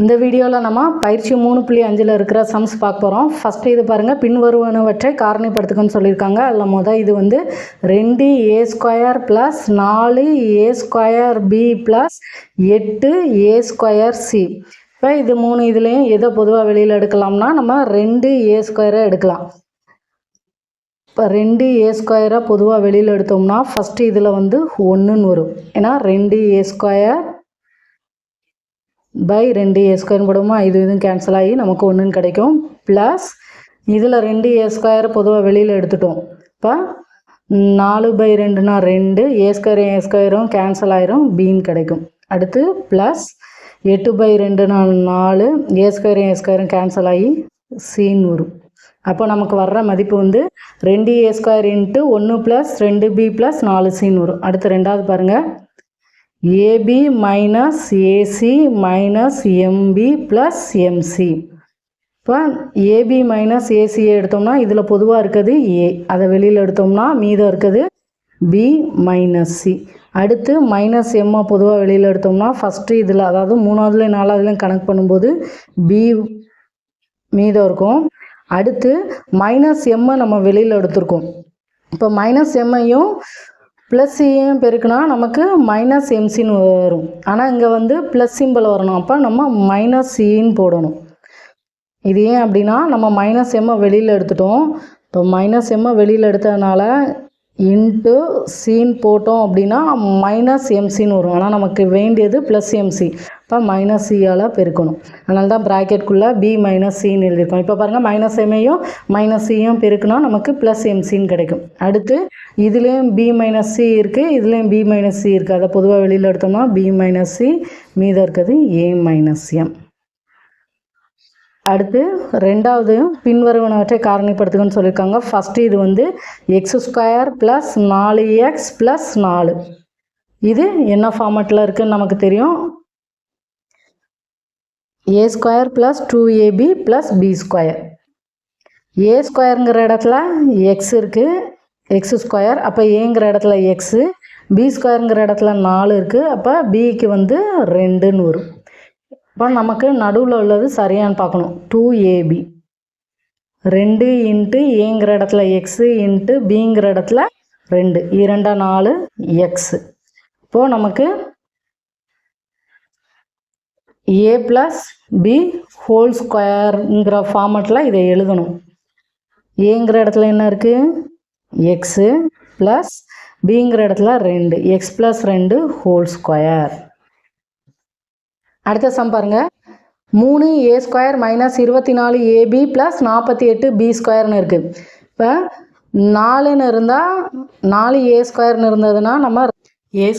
இந்த வீடியோவில் நம்ம பயிற்சி 3.5ல் இருக்கிற சம்ஸ் பார்க்க போகிறோம். ஃபஸ்ட்டு இது பாருங்கள், பின்வருவனவற்றை காரணிப்படுத்துக்கன்னு சொல்லியிருக்காங்க. அதில் இது 2a² + 4a²b + 8a²c. இப்போ இது 3 இதுலேயும் எதை பொதுவாக வெளியில் எடுக்கலாம்னா நம்ம 2a² எடுக்கலாம். இப்போ 2a² பொதுவாக வெளியில் எடுத்தோம்னா ஃபஸ்ட்டு இதில் 1ன்னு வரும். ஏன்னா 2a² by 2a² போடுமா, இதுவும் கேன்சல் ஆகி நமக்கு 1ன்னு கிடைக்கும். ப்ளஸ் இதில் 2a² பொதுவாக வெளியில் எடுத்துட்டோம். இப்போ 4/2னா 2, a² கேன்சல் ஆயிரும், பின்னு கிடைக்கும். அடுத்து ப்ளஸ் 8/2னா 4, a² கேன்சல் ஆகி சின்னு வரும். அப்போ நமக்கு வர்ற மதிப்பு 2a² × 1 + 2b + 4cன்னு வரும். அடுத்து ரெண்டாவது பாருங்கள், AB - AC - MB + MC. இப்போ AB - AC எடுத்தோம்னா இதில் பொதுவாக இருக்கிறது A, அதை வெளியில் எடுத்தோம்னா மீதம் இருக்கிறது B - C. அடுத்து -M பொதுவாக வெளியில் எடுத்தோம்னா ஃபஸ்ட்டு இதில், அதாவது 3ஆவதுலேயும் 4ஆவதுலேயும் கணக்கு பண்ணும்போது B மீதம் இருக்கும். அடுத்து -M நம்ம வெளியில் எடுத்திருக்கோம். இப்போ -M-ஐயும் +C-யும் பெருக்குனா நமக்கு -MC வரும். ஆனால் இங்கே ப்ளஸ் சிம்பிள் வரணும். அப்போ நம்ம -C-ன்னு போடணும். இது ஏன் அப்படின்னா நம்ம -M வெளியில் எடுத்துட்டோம். இப்போ -M வெளியில் எடுத்ததுனால இன்ட்டு சின்னு போட்டோம் அப்படின்னா -MC வரும். ஆனால் நமக்கு வேண்டியது +MC. இப்போ -C-ஆல் பெருக்கணும். அதனால தான் ப்ராக்கெட்டுக்குள்ளே B - C-ன்னு எழுதியிருக்கோம். இப்போ பாருங்கள், -M-ஐயும் -C-யும் பெருக்குனா நமக்கு +MC கிடைக்கும். அடுத்து இதுலேயும் B - C இருக்குது, இதுலேயும் B - C இருக்குது. அதை பொதுவாக வெளியில் எடுத்தோம்னா B - C, மீதம் இருக்கிறது A - M. அடுத்து ரெண்டாவது பின்வருவனவற்றை காரணிப்படுத்துகன்னு சொல்லியிருக்காங்க. ஃபஸ்ட்டு இது x² + 4x + 4. இது என்ன ஃபார்மேட்டில் இருக்குதுன்னு நமக்கு தெரியும். a² + 2ab + b². a²ங்கிற இடத்துல x இருக்குது, x². அப்போ ஏங்கிற இடத்துல x, b²ங்கிற இடத்துல 4 இருக்குது. அப்போ bக்கு 2ன்னு வரும். இப்போ நமக்கு நடுவில் உள்ளது சரியான்னு பார்க்கணும். 2ab 2 × ஏங்கிற இடத்துல x × bங்கிற இடத்துல 2, 2 4 x. இப்போது நமக்கு a + b ஹோல்² ஃபார்மேட்டில் இதை எழுதணும். ஏங்கிற இடத்துல என்ன இருக்குது, x ப்ளஸ் bங்கிற இடத்துல 2, x + 2 ஹோல்². அடுத்த சம் பாருங்கள், 3a² - 24ab + 48b² இருக்குது. இப்போ 4ன்னு இருந்தால் 4a² இருந்ததுன்னா நம்ம a²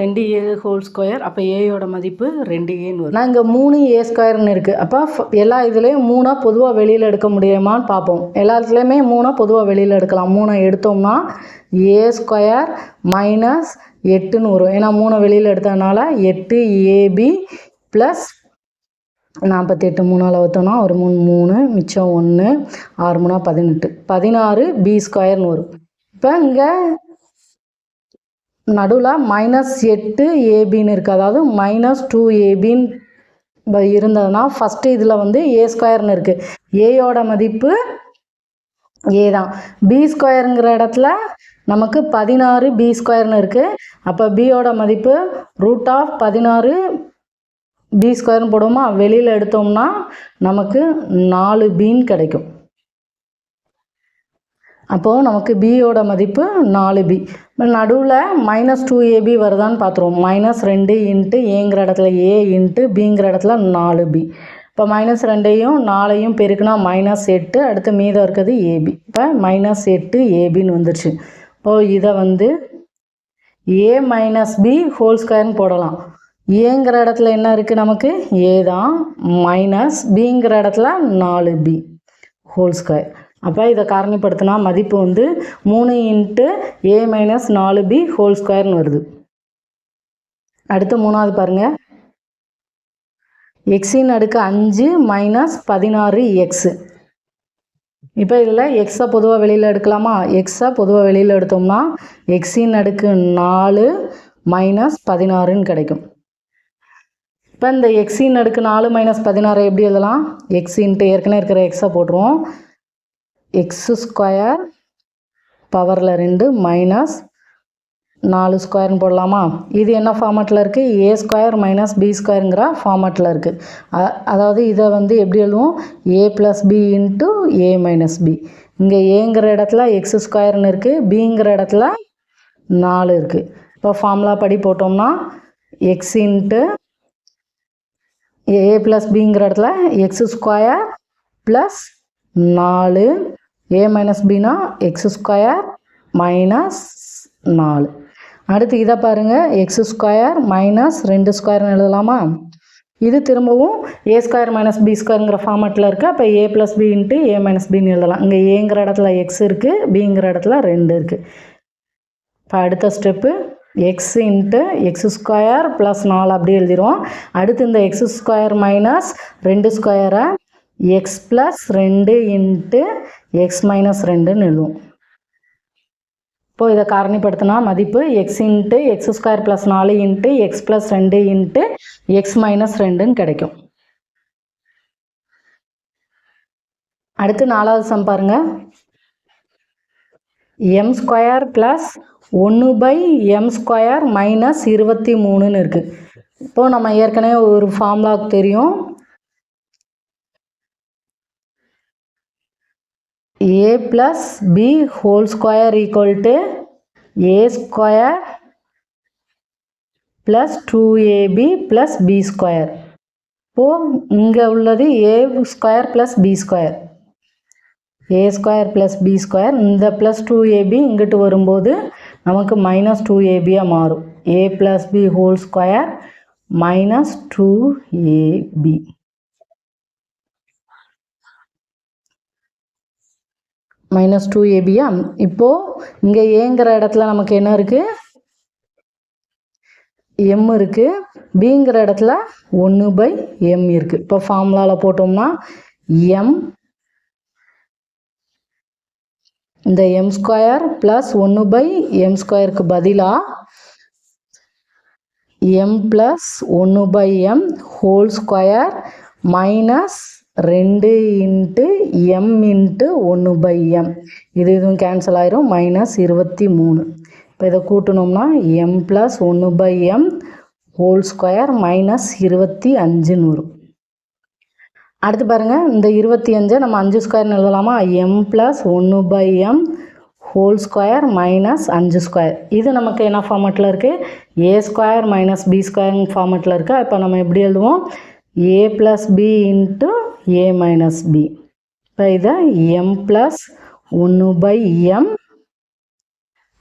2a ஹோல்². அப்போ ஏயோட மதிப்பு 2aன்னு வரும். நான் இங்கே 3a² இருக்குது. அப்போ எல்லா இதுலேயும் 3 பொதுவாக வெளியில் எடுக்க முடியுமான்னு பார்ப்போம். எல்லாத்துலேயுமே 3 பொதுவாக வெளியில் எடுக்கலாம். 3 எடுத்தோம்னா a² - 8ன்னு வரும். ஏன்னா 3 வெளியில் எடுத்ததுனால 8ab + 48, 3ஆல் வகுத்தோம்னா ஒரு 3, மிச்சம் 1, 6 3 18, 16b² வரும். இப்போ இங்கே நடுவில் -8abன்னு இருக்குது, அதாவது -2abன்னு இருந்ததுன்னா ஃபஸ்ட்டு இதில் a² இருக்குது. ஏயோட மதிப்பு a தான். b²ங்கிற இடத்துல நமக்கு 16b² இருக்குது. அப்போ bயோட மதிப்பு √16b² போடுவோமா, வெளியில் எடுத்தோம்னா நமக்கு 4bன்னு கிடைக்கும். அப்போது நமக்கு bயோட மதிப்பு 4b. இப்போ நடுவில் -2ab வருதான்னு பார்த்துருவோம். -2 × ஏங்கிற இடத்துல a × bங்கிற இடத்துல 4b. இப்போ -2ஐயும் 4ஐயும் பெருக்குனா -8, அடுத்து மீதம் இருக்கிறது ab. இப்போ -8ab வந்துருச்சு. இப்போது இதை a - b ஹோல்² போடலாம். ஏங்கிற இடத்துல என்ன இருக்குது, நமக்கு a தான், மைனஸ் bங்கிற இடத்துல 4b ஹோல்². அப்போ இதை காரணிப்படுத்தினா மதிப்பு 3 × a - 4b ஹோல்² வருது. அடுத்து மூணாவது பாருங்கள், x-5 - 16x. இப்போ இதில் எக்ஸை பொதுவாக வெளியில் எடுக்கலாமா, எக்ஸை பொதுவாக வெளியில் எடுத்தோம்னா x-4 - 16ன்னு கிடைக்கும். இப்போ இந்த எக்ஸின் அடுக்கு 4 மைனஸ் 16 எப்படி எழுதலாம்? எக்ஸ் இன்ட்டு ஏற்கனவே இருக்கிற எக்ஸை போட்டுருவோம். எக்ஸ் ஸ்கொயர் பவரில் 2 மைனஸ் 4 ஸ்கொயர்னு போடலாமா? இது என்ன ஃபார்மேட்டில் இருக்குது? ஏ ஸ்கொயர் மைனஸ் பி ஸ்கொயருங்கிற ஃபார்மேட்டில் இருக்குது. அதாவது இதை வந்து எப்படி எழுதுவோம்? A plus b into A minus B. இங்கே ஏங்கிற இடத்துல எக்ஸ் ஸ்கொயர்னு இருக்குது, பிங்கிற இடத்துல 4 இருக்குது. இப்போ ஃபார்முலா படி போட்டோம்னா எக்ஸ் இன்ட்டு ஏ ப்ளஸ் பிங்கிற இடத்துல எக்ஸ் ஸ்கொயர் ப்ளஸ் 4 ஏ மைனஸ் பினா எக்ஸ் ஸ்கொயர் மைனஸ் 4. அடுத்து இதை பாருங்கள், எக்ஸ் ஸ்கொயர் மைனஸ் 2 ஸ்கொயர்னு எழுதலாமா? இது திரும்பவும் ஏ ஸ்கொயர் மைனஸ் பி ஸ்கொயருங்கிற ஃபார்மேட்டில் இருக்குது. அப்போ ஏ ப்ளஸ் பி இன்ட்டு ஏ மைனஸ் பின்னு எழுதலாம். இங்கே ஏங்கிற இடத்துல எக்ஸ் இருக்குது, பிங்கிற இடத்துல 2 இருக்குது. இப்போ அடுத்த step X into x square plus 4 அப்படி எழுதிடுவோம். அடுத்து இந்த எக்ஸ் ஸ்கொயர் மைனஸ் 2 ஸ்கொயரை x plus 2 into x minus 2ன்னு எழுதுவோம். இப்போது இதை காரணிப்படுத்தினா மதிப்பு x into x square plus 4 into x plus 2 into x minus 2ன்னு கிடைக்கும். அடுத்து 4வது சம் பாருங்கள். M square plus 1/m square minus 23ன்னு இருக்குது. இப்போது நம்ம ஏற்கனவே ஒரு ஃபார்முலாவுக்கு தெரியும், a plus b whole square equal to a square plus 2ab plus b square. இப்போது இங்கே உள்ளது a square plus b square, a square plus b square. இந்த plus 2ab இங்கிட்டு வரும்போது நமக்கு minus 2ab மாறும். a plus b whole square minus 2ab. Minus 2ab. இப்போது இங்கே ஏங்கிற இடத்துல நமக்கு என்ன இருக்குது? எம் இருக்குது. பிங்கிற இடத்துல 1/m இருக்குது. இப்போ ஃபார்முலாவில் போட்டோம்னா எம் இந்த எம் ஸ்கொயர் ப்ளஸ் 1/m ஸ்கொயருக்கு பதிலாக m plus 1/m whole square minus 2 into m into 1/m. இதுவும் கேன்சல் ஆயிரும், மைனஸ் 23. இப்போ இதை கூட்டணும்னா m plus 1/m whole square minus 25ன்னு வரும். அடுத்து பாருங்கள், இந்த 25 நம்ம 5 ஸ்கொயர்னு எழுதலாமா? M plus 1/m whole square minus 5 square. இது நமக்கு என்ன ஃபார்மேட்டில் இருக்குது? A square minus b square ஃபார்மேட்டில் இருக்குது. இப்போ நம்ம எப்படி எழுதுவோம்? A plus b into a minus b. இப்போ இதை m plus 1/m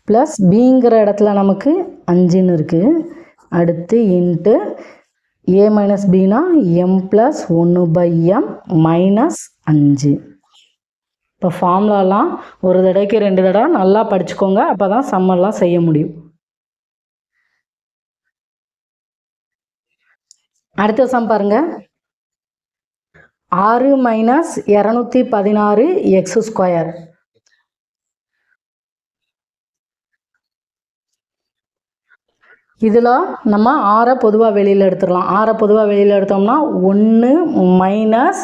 plus bங்கிற இடத்துல நமக்கு 5ன்னு இருக்குது. அடுத்து into a minus bனா m plus 1/m minus 5. இப்போ ஃபார்முலாலாம் ஒரு தடவைக்கு 2 தடவை நல்லா படிச்சுக்கோங்க, அப்போ தான் சம்மெல்லாம் செய்ய முடியும். அடுத்த சம் பாருங்கள். 6 மைனஸ் 216 எக்ஸ் ஸ்கொயர். இதில் நம்ம 6 பொதுவாக வெளியில் எடுத்துடலாம். 6 பொதுவாக வெளியில் எடுத்தோம்னா 1 மைனஸ்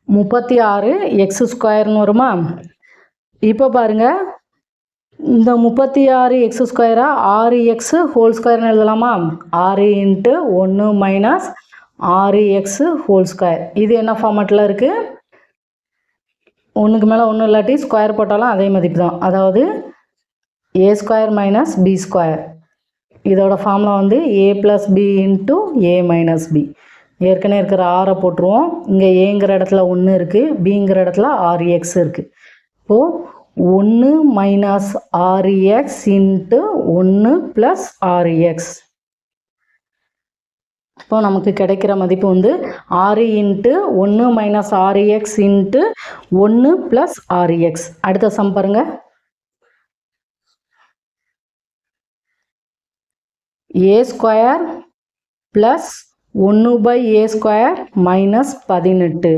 36 எக்ஸ் ஸ்கொயர்னு வருமா? இப்போ பாருங்கள், இந்த 36 எக்ஸ் ஸ்கொயரை 6x ஹோல் ஸ்கொயர்னு எழுதலாமா? 6 into 1 minus 6x whole square. இது என்ன ஃபார்மேட்டில் இருக்குது? ஒன்றுக்கு மேலே ஒன்றும் இல்லாட்டி ஸ்கொயர் போட்டாலும் அதே மதிப்பு தான். அதாவது ஏ ஸ்கொயர் மைனஸ் பி ஸ்கொயர். இதோட ஃபார்முலா வந்து ஏ ப்ளஸ் பி இன்ட்டு ஏ மைனஸ் பி. ஏற்கனவே இருக்கிற 6 போட்டுருவோம். இங்கே ஏங்கிற இடத்துல 1 இருக்குது, பிங்கிற இடத்துல 6x இருக்குது. இப்போது 1 minus 6x into 1 plus 6x. இப்போ நமக்கு கிடைக்கிற மதிப்பு வந்து 6 into 1 minus 6x into 1 plus 6x. அடுத்த சம் பாருங்கள். A square plus 1/a square minus 18.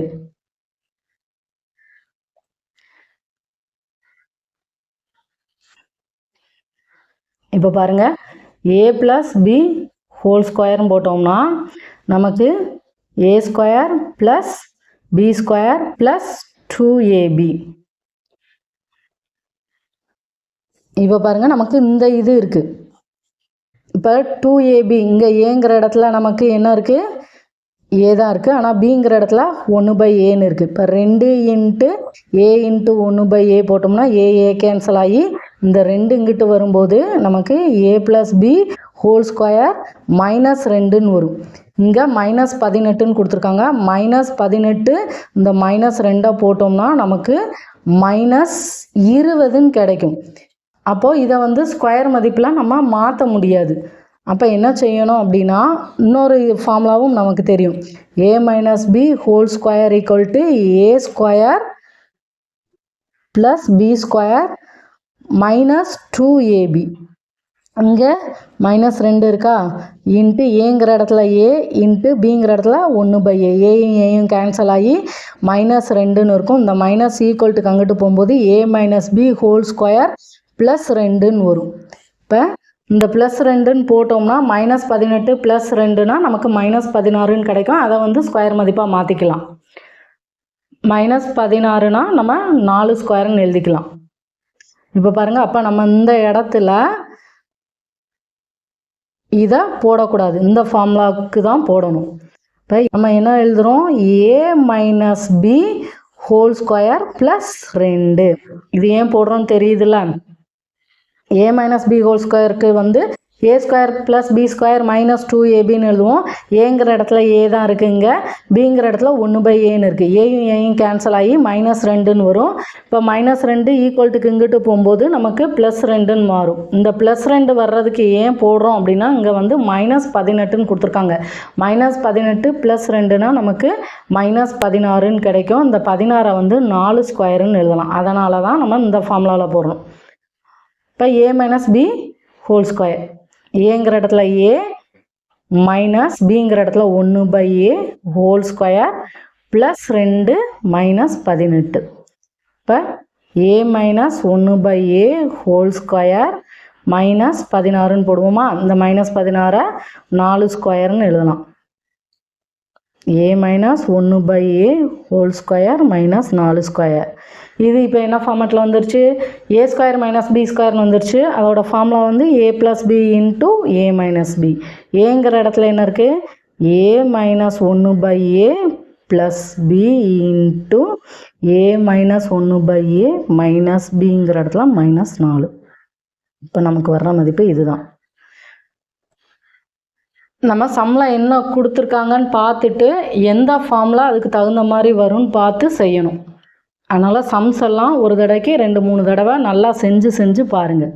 இப்போ பாருங்கள், a ப்ளஸ் பி ஹோல் ஸ்கொயர்னு போட்டோம்னா நமக்கு a square plus b square plus 2ab. இப்போ பாருங்கள் நமக்கு இந்த இது இருக்குது. இப்போ 2ab இங்கே ஏங்கிற இடத்துல நமக்கு என்ன இருக்குது, ஏ தான் இருக்குது. ஆனால் பிங்கிற இடத்துல 1/aன்னு இருக்குது. இப்போ 2 இன்ட்டு ஏ இன்ட்டு 1/a போட்டோம்னா ஏ கேன்சல் ஆகி இந்த 2 இங்கிட்டு வரும்போது நமக்கு a + b ஹோல் ஸ்கொயர் -2ன்னு வரும். இங்கே -18ன்னு கொடுத்துருக்காங்க. -18 இந்த -2 போட்டோம்னா நமக்கு -20ன்னு கிடைக்கும். அப்போது இதை வந்து ஸ்கொயர் மதிப்பில் நம்ம மாற்ற முடியாது. அப்போ என்ன செய்யணும் அப்படின்னா, இன்னொரு ஃபார்முலாவும் நமக்கு தெரியும். a - b whole square equal to a square plus b square -2ab. இங்கே -2 இருக்கா, இன்ட்டு ஏங்கிற இடத்துல a இன்ட்டு பிங்கிற இடத்துல 1/a. ஏயும் கேன்சல் ஆகி -2ன்னு இருக்கும். இந்த மைனஸ் ஈக்குவல்ட்டுக்கு அங்கிட்டு போகும்போது a - b ஹோல் ஸ்கொயர் +2ன்னு வரும். இப்போ இந்த +2ன்னு போட்டோம்னா -18 + 2னா நமக்கு -16ன்னு கிடைக்கும். அதை வந்து ஸ்கொயர் மதிப்பாக மாற்றிக்கலாம். -16னா நம்ம 4 ஸ்கொயர்னு எழுதிக்கலாம். இப்போ பாருங்கள், அப்போ நம்ம இந்த இடத்துல இதை போடக்கூடாது, இந்த ஃபார்முலாவுக்கு தான் போடணும். இப்போ நம்ம என்ன எழுதுகிறோம், a - b ஹோல் ஸ்கொயர் +2. இது ஏன் போடுறோன்னு தெரியுதுல்ல. a - b ஹோல் ஸ்கொயருக்கு வந்து a square plus b square -2abன்னு எழுதுவோம். ஏங்கிற இடத்துல a தான் இருக்குங்க, பிங்கிற இடத்துல 1/aன்னு இருக்குது. ஏயும் கேன்சல் ஆகி -2ன்னு வரும். இப்போ -2 ஈக்குவல்ட்டுக்கு இங்கிட்டு போகும்போது நமக்கு +2ன்னு மாறும். இந்த +2 வர்றதுக்கு ஏன் போடுறோம் அப்படின்னா, இங்கே வந்து -18ன்னு கொடுத்துருக்காங்க. -18 + 2னா நமக்கு -16ன்னு கிடைக்கும். இந்த 16 வந்து 4 ஸ்கொயருன்னு எழுதலாம். அதனால தான் நம்ம இந்த ஃபார்முலாவில் போடுறோம். இப்போ a - b ஹோல் ஸ்கொயர், ஏங்கிற இடத்துல a மைனஸ் பிங்கிற இடத்துல 1/a ஹோல் ஸ்கொயர் +2 -18. இப்போ a - 1/a ஹோல் ஸ்கொயர் -16ன்னு போடுவோமா. இந்த -16 4 ஸ்கொயர்னு எழுதலாம். a - 1/a whole square -4 square. இது இப்போ என்ன ஃபார்மேட்டில் வந்துருச்சு, a ஸ்கொயர் - b ஸ்கொயர்னு வந்துருச்சு. அதோட ஃபார்முலா வந்து a + b into a - b. ஏங்கிற இடத்துல என்ன இருக்குது, a - 1/a plus b into a - 1/a minus பிங்கிற இடத்துல -4. இப்போ நமக்கு வர்ற மதிப்பு இதுதான். நம்ம சம்மில் என்ன கொடுத்துருக்காங்கன்னு பார்த்துட்டு எந்த ஃபார்முலா அதுக்கு தகுந்த மாதிரி வரும்னு பார்த்து செய்யணும். அதனால் சம்ஸ் எல்லாம் ஒரு தடவைக்கு 2-3 தடவை நல்லா செஞ்சு பாருங்கள்.